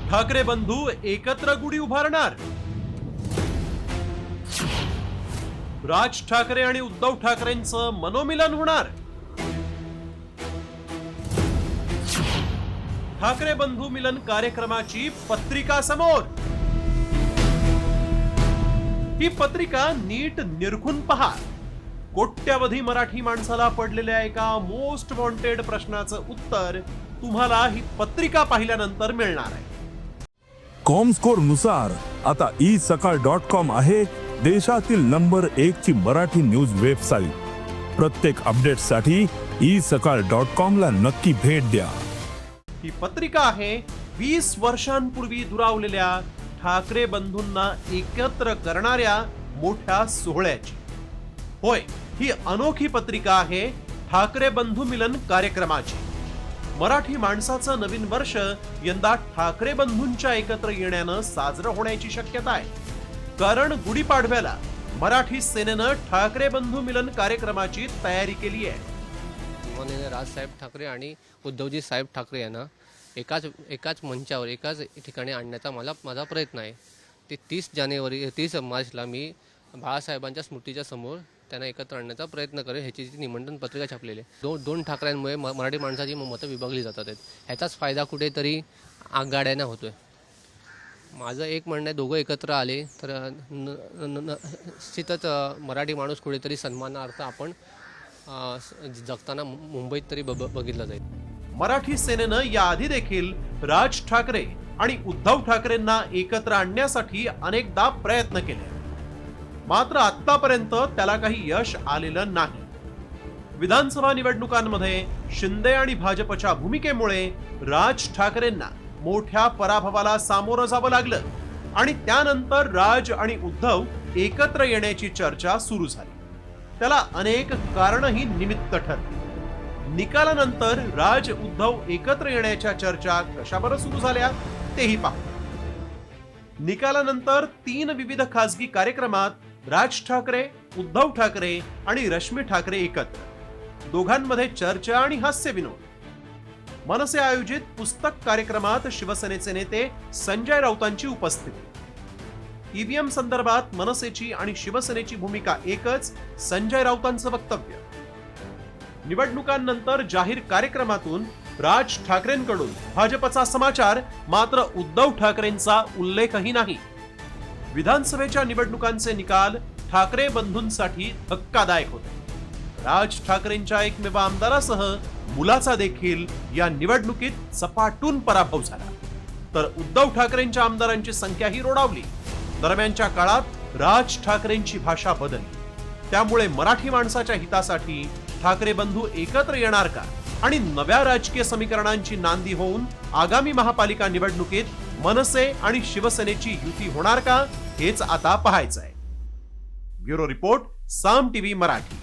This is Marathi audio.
ठाकरे बंधू एकत्र गुढी उभारणार. राज ठाकरे आणि उद्धव ठाकरेंचं मनोमिलन होणार. ठाकरे बंधू मिलन कार्यक्रमाची पत्रिका समोर. ही पत्रिका नीट निरखून पहा. कोट्यावधी मराठी माणसाला पडलेल्या एका मोस्ट वॉन्टेड प्रश्नाचं उत्तर तुम्हाला ही पत्रिका पाहिल्यानंतर मिळणार आहे. कॉमस्कोर नुसार आता isakal.com आहे देशातील नंबर 1 ची मराठी न्यूज वेबसाईट. प्रत्येक अपडेटसाठी isakal.com ला नक्की भेट द्या. ही पत्रिका आहे 20 वर्षांपूर्वी दुरावलेल्या ठाकरे बंधूंना एकत्र करणाऱ्या मोठ्या सोहळ्याची. होय, ही अनोखी पत्रिका आहे ठाकरे बंधू मिलन कार्यक्रमाची. मराठी माणसाचं नवीन वर्ष यंदा ठाकरे बंधूंच्या एकत्र येण्यानं साजरं होण्याची शक्यता आहे. कारण गुढीपाडव्याला मराठी सेनेनं ठाकरे बंधू मिलन कार्यक्रमाची तयारी केली आहे. माननीय राजसाहेब ठाकरे आणि उद्धवजी साहेब ठाकरे यांना एकाच मंचावर एकाच ठिकाणी आणण्याचा माझा प्रयत्न आहे. ते 30 मार्चला मी बाळासाहेबांच्या स्मृतीच्या समोर त्यांना एकत्र आणण्याचा प्रयत्न करेल. ह्याची निमंत्रण पत्रिका छापलेली आहे. दोन ठाकऱ्यांमुळे मराठी माणसाची मतं विभागली जातात. ह्याचाच फायदा कुठेतरी आगगाड्यांना होतोय. माझं एक म्हणणं आहे, दोघं एकत्र आले तर निश्चितच मराठी माणूस कुठेतरी सन्मानार्थ आपण जगताना मुंबईत तरी बघितलं जाईल. मराठी सेनेनं याआधी देखील राज ठाकरे आणि उद्धव ठाकरेंना एकत्र आणण्यासाठी अनेकदा प्रयत्न केले, मात्र आतापर्यंत त्याला काही यश आलेलं नाही. विधानसभा निवडणुकांमध्ये शिंदे आणि भाजपच्या भूमिकेमुळे राज ठाकरेंना मोठ्या पराभवाला सामोरं जावं लागलं आणि त्यानंतर राज आणि उद्धव एकत्र येण्याची चर्चा सुरू झाली. त्याला अनेक कारणंही निमित्त ठरली. निकालानंतर राज उद्धव एकत्र येण्याच्या चर्चा कशाबरोबर सुरू झाल्या तेही पाहू. निकालानंतर 3 विविध खासगी कार्यक्रमात राज ठाकरे, उद्धव ठाकरे आणि रश्मी ठाकरे एकत्र. दोघांमध्ये चर्चा आणि हास्य विनोद. मनसे आयोजित पुस्तक कार्यक्रमात शिवसेनेचे नेते संजय राऊतांची उपस्थिती. ईव्हीएम संदर्भात मनसेची आणि शिवसेनेची भूमिका एकच, संजय राऊतांचं वक्तव्य. निवडणुकांनंतर जाहीर कार्यक्रमातून राज ठाकरेंकडून भाजपचा समाचार, मात्र उद्धव ठाकरेंचा उल्लेखही नाही. विधानसभेच्या निवडणुकांचे निकाल ठाकरे बंधूंसाठी धक्कादायक होते. राज ठाकरेंच्या एकमेव आमदारासह मुलाचा देखील या निवडणुकीत सपाटून पराभव झाला, तर उद्धव ठाकरेंच्या आमदारांची संख्याही रोडावली. दरम्यानच्या काळात राज ठाकरेंची भाषा बदलली. त्यामुळे मराठी माणसाच्या हितासाठी ठाकरे बंधू एकत्र येणार का आणि नव्या राजकीय समीकरणांची नांदी होऊन आगामी महापालिका निवडणुकीत मनसे आणि शिवसेनेची युती होणार का, हेच आता पाहायचं आहे. ब्युरो रिपोर्ट, साम टीव्ही मराठी.